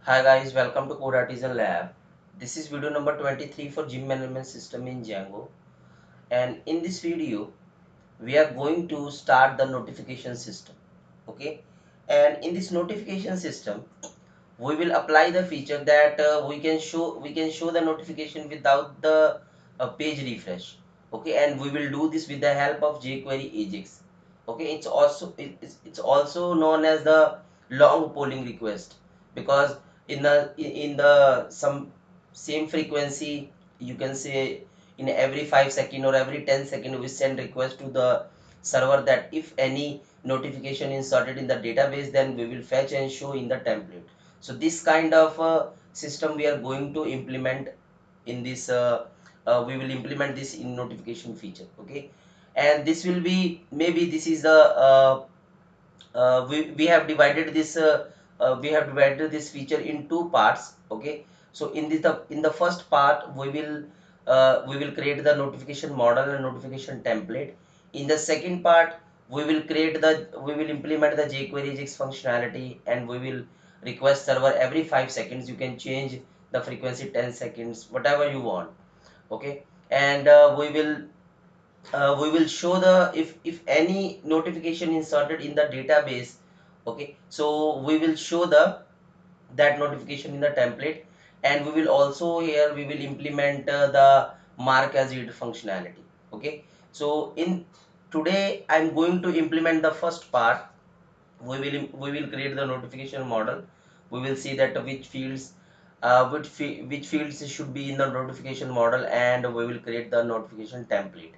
Hi guys, welcome to Code Artisan Lab. This is video number 23 for gym management system in Django. And in this video, we are going to start the notification system. Okay. And in this notification system, we will apply the feature that we can show the notification without the page refresh. Okay. And we will do this with the help of jQuery Ajax. Okay. It's also known as the long polling request, because in the some same frequency, you can say, in every 5 second or every 10 second we send request to the server that if any notification inserted in the database, then we will fetch and show in the template. So this kind of system we are going to implement in this we will implement this in notification feature. Okay. And this will be, maybe this is the we have divided this feature in two parts. Okay. So in the first part, we will create the notification model and notification template. In the second part, we will implement the jQuery Ajax functionality, and we will request server every 5 seconds. You can change the frequency 10 seconds, whatever you want. Okay. And we will show the, if any notification inserted in the database. Okay. So we will show that notification in the template, and we will also, here we will implement the mark as read functionality. Okay. So in today I'm going to implement the first part. We will create the notification model. We will see that which fields should be in the notification model, and we will create the notification template.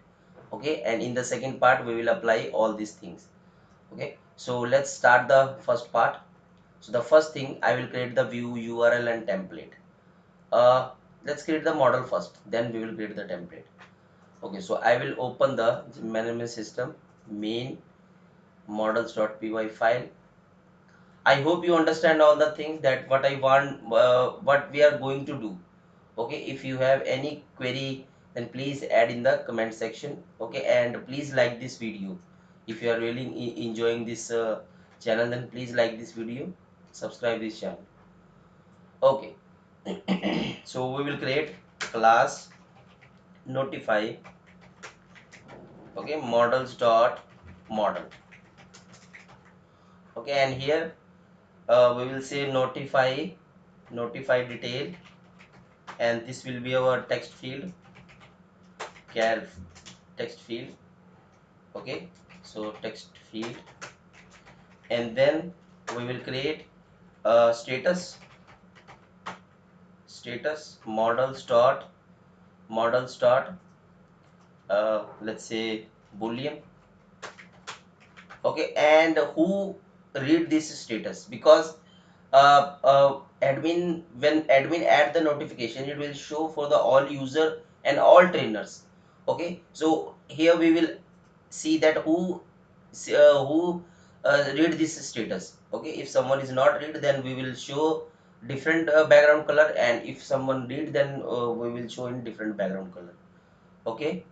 Okay. And in the second part, we will apply all these things. Okay. So let's start the first part. So the first thing, I will create the view URL and template. Let's create the model first, then we will create the template. Okay. So I will open the management system main models.py file. I hope you understand all the things that what I want, what we are going to do. Okay. If you have any query, then please add in the comment section. Okay. And please like this video. If you are really enjoying this channel, then please like this video, subscribe this channel. Okay. So we will create class notify. Okay. Models dot model. Okay. And here we will say notify detail, and this will be our text field, char text field. Okay. So text field, and then we will create a status models dot let's say boolean. Okay. And who read this status, because admin, when admin add the notification, it will show for the all user and all trainers. Okay. So here we will see that who read this status. Okay. If someone is not read, then we will show different background color, and if someone read, then we will show in different background color. Okay.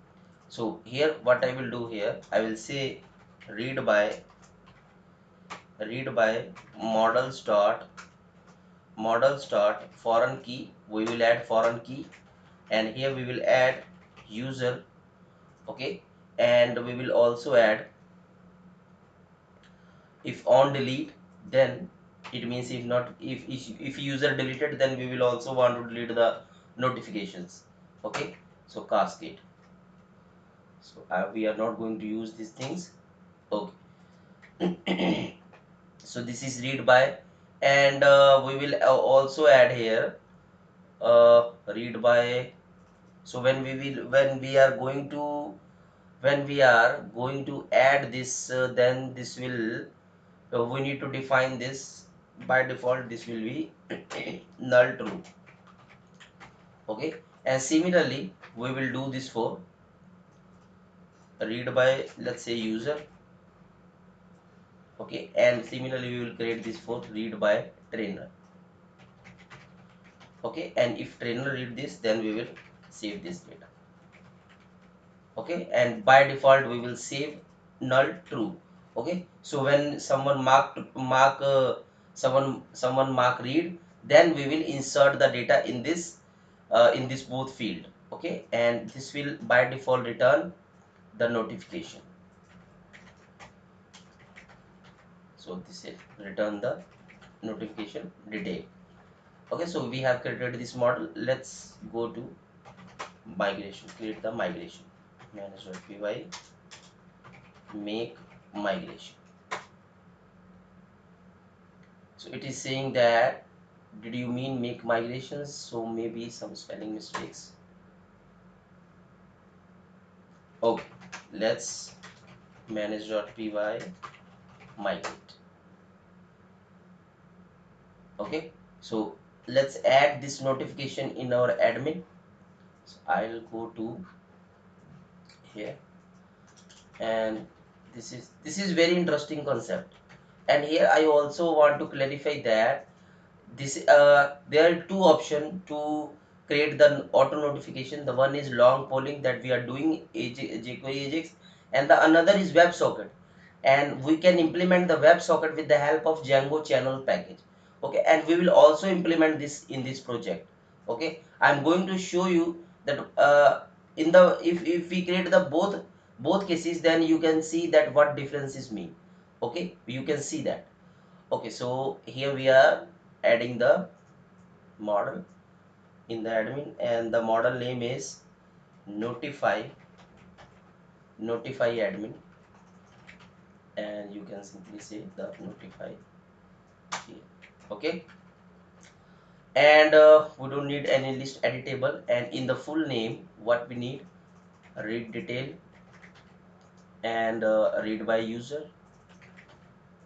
So here what I will do, here I will say read by models dot foreign key. We will add foreign key, and here we will add user. Okay. And we will also add, if on delete, then it means, if not, if user deleted, then we will also want to delete the notifications. Okay. So cascade. So we are not going to use these things. Okay. So this is read by, and we will also add here read by. So when we are going to add this, then this will, we need to define this. By default, this will be null true. Okay. And similarly, we will do this for read by, let's say, user. Okay. And similarly, we will create this for read by trainer. Okay. And if trainer read this, then we will save this data. Okay. And by default, we will save null true. Okay. So when someone mark read, then we will insert the data in this both field. Okay, and this will by default return the notification. So this will return the notification detail. Okay, so we have created this model. Let's go to migration, create the migration, manage.py, make migration. So it is saying that, did you mean make migrations? So maybe some spelling mistakes. Okay, let's manage.py migrate. Okay, so let's add this notification in our admin. So I'll go to here, and this is very interesting concept. And here I also want to clarify that this there are two options to create the auto notification. The one is long polling that we are doing jQuery Ajax, and the another is WebSocket, and we can implement the WebSocket with the help of Django channel package. Okay, and we will also implement this in this project. Okay, I'm going to show you that in the if we create the both cases, then you can see that what difference is mean. Okay, you can see that. Okay, so here we are adding the model in the admin, and the model name is notify admin, and you can simply say the notify here. Okay, and we don't need any list editable, and in the full name what we need, read detail, and read by user,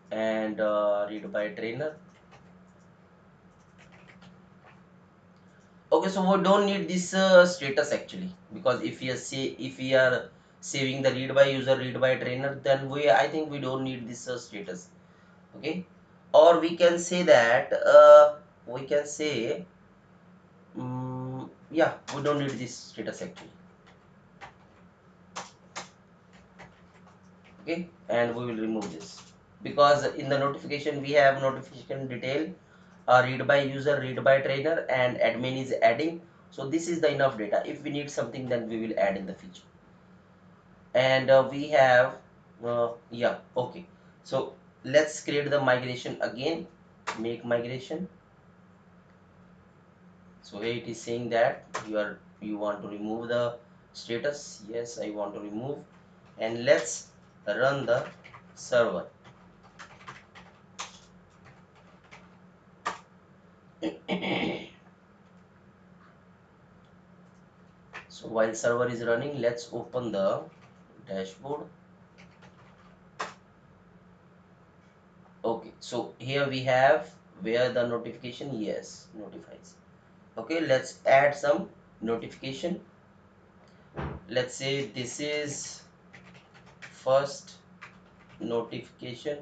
and read by trainer. Okay, so we don't need this status actually, because if we are saving the read by user, read by trainer, then I think we don't need this status. Okay, or we can say that we can say yeah, we don't need this status actually. Okay, and we will remove this, because in the notification we have notification detail, read by user, read by trainer, and admin is adding. So this is the enough data. If we need something, then we will add in the future. And we have yeah, okay, so let's create the migration again, make migration. So here it is saying that you want to remove the status. Yes, I want to remove, and let's run the server. So while server is running, let's open the dashboard. Okay, so here we have where the notification, yes, notifies. Okay, let's add some notification. Let's say this is first notification.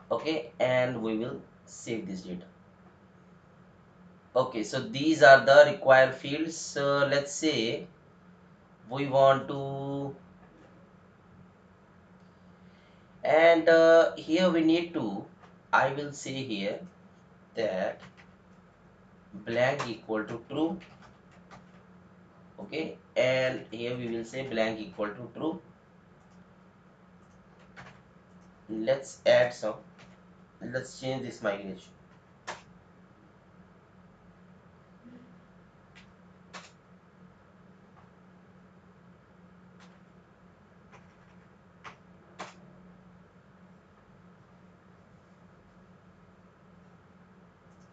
Okay, and we will save this data. Okay, so these are the required fields. Let's say we want to, and here we need to, I will say here that blank equal to true. Okay, and here we will say blank equal to true. Let's add some, let's change this migration.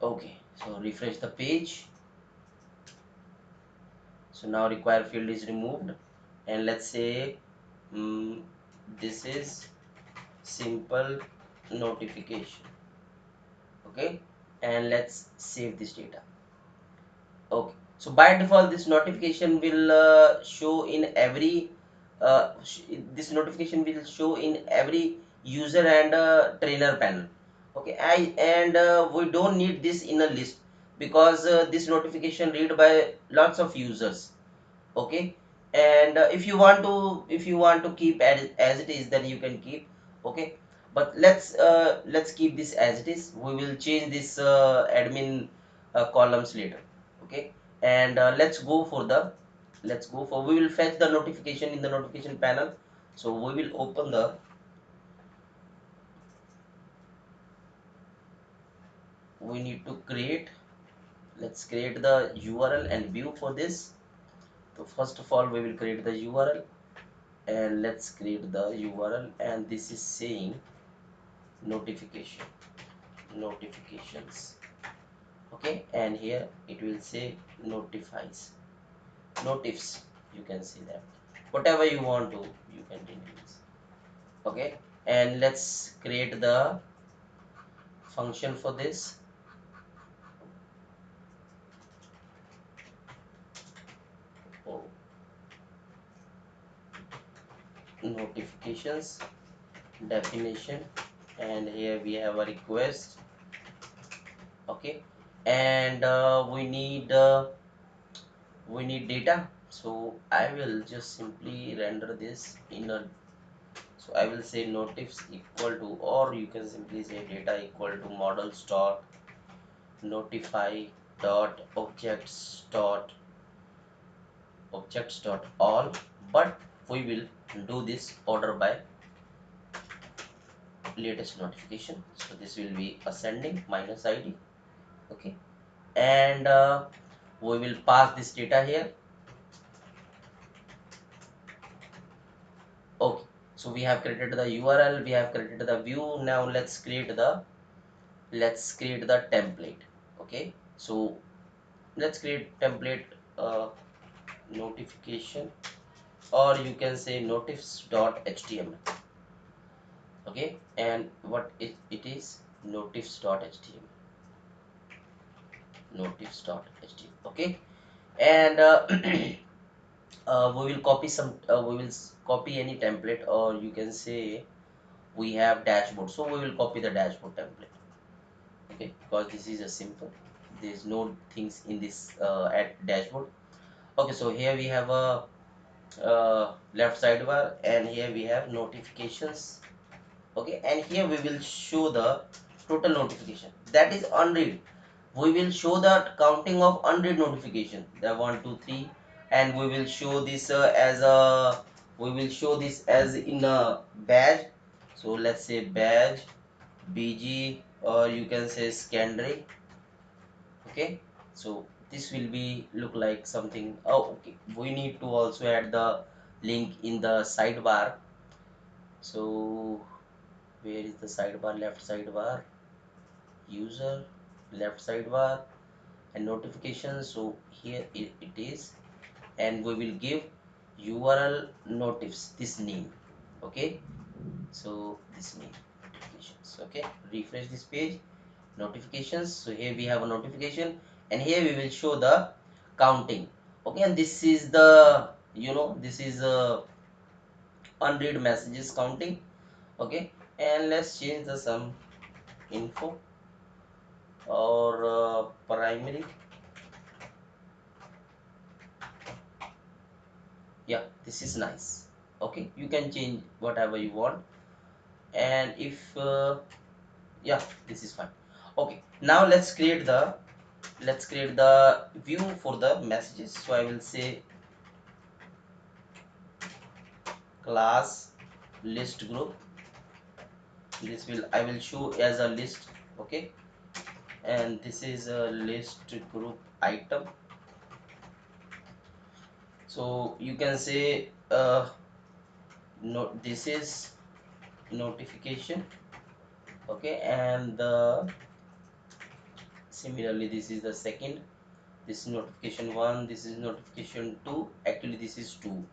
Okay, so refresh the page. So now required field is removed, and let's say this is simple notification. Okay, and let's save this data. Okay, so by default this notification will show in every this notification will show in every user and trainer panel. Okay, and we don't need this in a list, because this notification read by lots of users. Okay, and if you want to keep as it is, then you can keep. Okay, but let's keep this as it is. We will change this admin columns later. Okay, and let's go for we will fetch the notification in the notification panel. So we will open the we need to create let's create the URL and view for this. So first of all we will create the URL, and let's create the URL, and this is saying notifications. Okay, and here it will say notifs, you can see that whatever you want to you can use. Okay, and let's create the function for this. Oh, notifications definition, and here we have a request. Okay, and we need data, so I will just simply render this in a so I will say notifs equal to, or you can simply say data equal to models dot notify dot objects dot all, but we will do this order by latest notification. So this will be ascending minus id. Okay, and we will pass this data here. Okay, so we have created the URL, we have created the view. Now let's create the template. Okay, so let's create template notification, or you can say notifs.html. Okay, and it is notifs.html. Okay, and we will copy copy any template, or you can say we have dashboard, so we will copy the dashboard template. Okay, because this is a simple, there is no things in this at dashboard. Okay, so here we have a left sidebar, and here we have notifications. Okay, and here we will show the total notification that is unread. We will show the counting of unread notification, the 1 2 3, and we will show this in a badge. So let's say badge bg, or you can say secondary. Okay, so this will be look like something. Oh, okay, we need to also add the link in the sidebar. So where is the sidebar? Left sidebar, user, left sidebar, and notifications. So here it is, and we will give URL notifs this name. Okay, so this name notifications. Okay, refresh this page, notifications. So here we have a notification, and here we will show the counting. Okay, and this is the this is unread messages counting. Okay, and let's change the some info, or primary. Yeah, this is nice. Okay, you can change whatever you want, and if yeah, this is fine. Okay, now let's create the view for the messages. So I will say class list group. This will I will show as a list. Okay, and this is a list group item. So you can say no, this is notification. Okay, and similarly this is the second, this is notification 1, this is notification 2. Actually this is 2,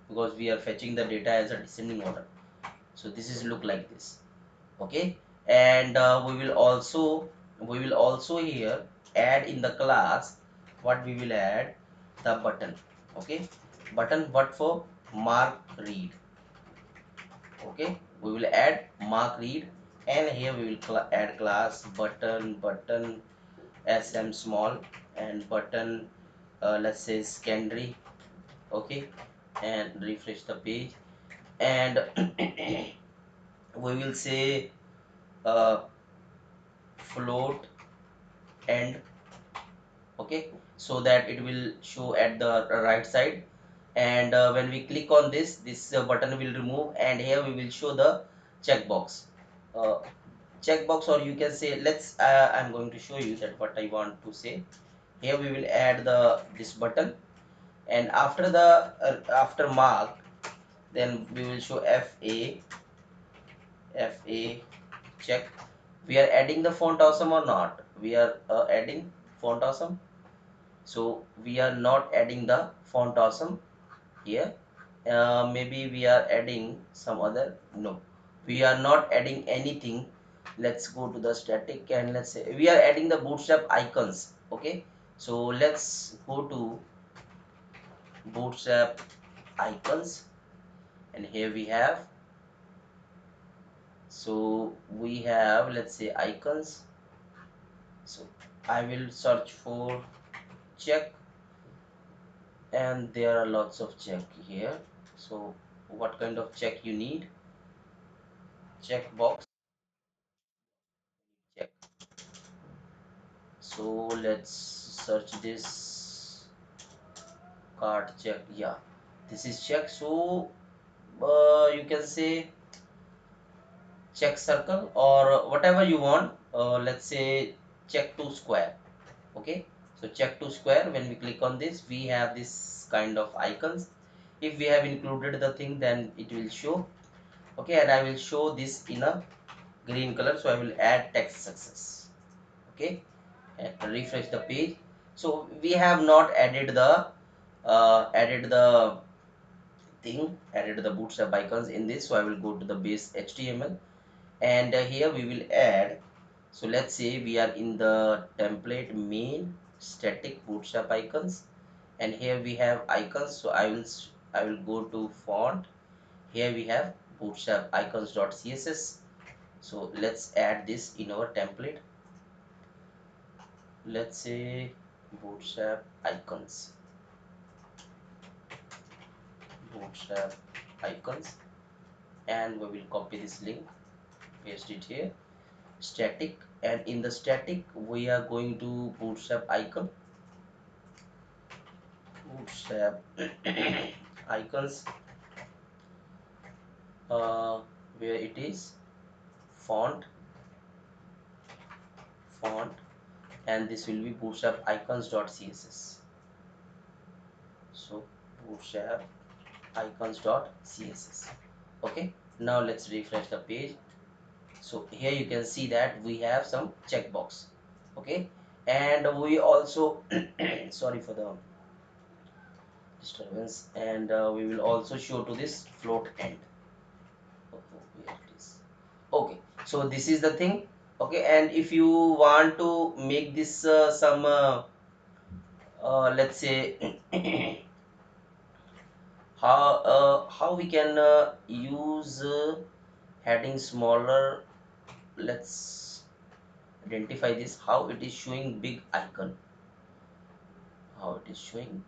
because we are fetching the data as a descending order. So this is look like this. Okay, and we will also here add in the class, what we will add, the button. Okay, button, what for? Mark read. Okay, we will add mark read, and here we will add class button sm small, and button let's say secondary. Okay, and refresh the page, and we will say uh, float end, okay, so that it will show at the right side. And when we click on this button will remove, and here we will show the checkbox, uh, checkbox, or you can say, let's I'm going to show you that what I want to say. Here we will add the this button, and after the after mark, then we will show fa check. We are adding the font awesome or not? We are adding font awesome, so we are not adding the font awesome here. Maybe we are adding some other. No, we are not adding anything. Let's go to the static, and let's say we are adding the bootstrap icons, okay. So let's go to bootstrap icons, and here we have, so we have, let's say, icons. So I will search for check, and there are lots of check here. So what kind of check you need? Checkbox check. So let's search this card check. Yeah, this is check. So you can say check circle or whatever you want. Let's say check to square. Okay, so check to square. When we click on this, we have this kind of icons. If we have included the thing, then it will show. Okay, and I will show this in a green color. So I will add text success. Okay, and refresh the page. So we have not added the added the bootstrap icons in this. So I will go to the base HTML, and here we will add. So let's say we are in the template main static bootstrap icons, and here we have icons. So I will go to font. Here we have bootstrap icons.css. So let's add this in our template. Let's say bootstrap icons, bootstrap icons, and we will copy this link, paste it here, static, and in the static we are going to bootstrap icon, bootstrap icons, uh, where it is font, font, and this will be bootstrap icons.css. So bootstrap icons.css. Okay, now let's refresh the page. So here you can see that we have some checkbox, okay, and we also sorry for the disturbance, and we will also show to this float end. Here it is. Okay, so this is the thing. Okay, and if you want to make this some let's say how we can use heading smaller. Let's identify this, how it is showing big icon, how it is showing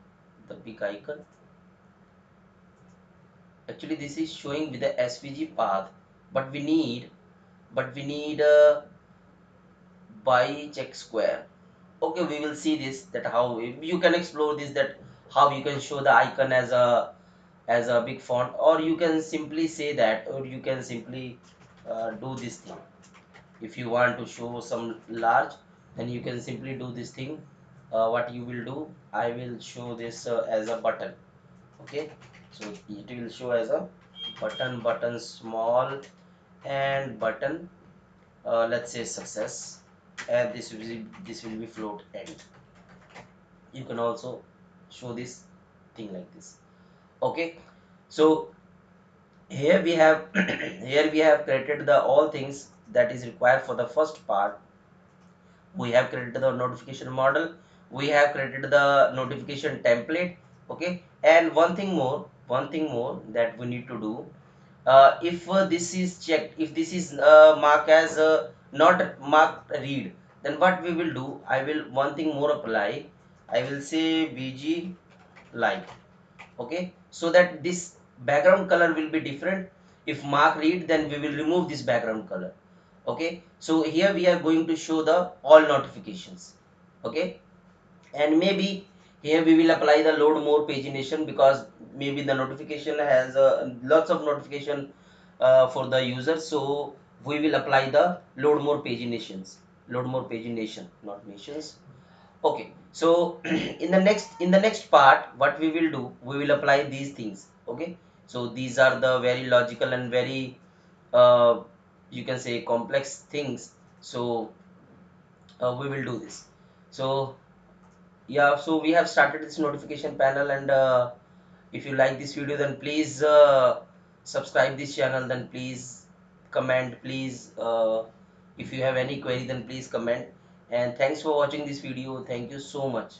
the big icon. Actually this is showing with the SVG path, but we need a by check square. Okay, we will see this, that how you can explore this, that how you can show the icon as a big font, or you can simply say that, or you can simply do this thing. If you want to show some large, then you can simply do this thing. What you will do, I will show this as a button. Okay, so it will show as a button small, and button, let's say success, and this will be float end. You can also show this thing like this. Okay, so here we have here we have created the all things that is required for the first part. We have created the notification model, we have created the notification template. Okay, and one thing more that we need to do, if this is checked, if this is marked as not marked read, then what we will do, I will one thing more apply. I will say bg light. Okay, so that this background color will be different, If mark read, then we will remove this background color. Okay, so here we are going to show the all notifications. Okay, and maybe here we will apply the load more pagination, because maybe the notification has lots of notification for the user, so we will apply the load more paginations, load more pagination, not nations. Okay, so in the next part, what we will do, we will apply these things. Okay, so these are the very logical and very you can say complex things. So we will do this. So yeah, so we have started this notification panel, and if you like this video, then please subscribe this channel, then please comment, please if you have any query, then please comment. And thanks for watching this video. Thank you so much.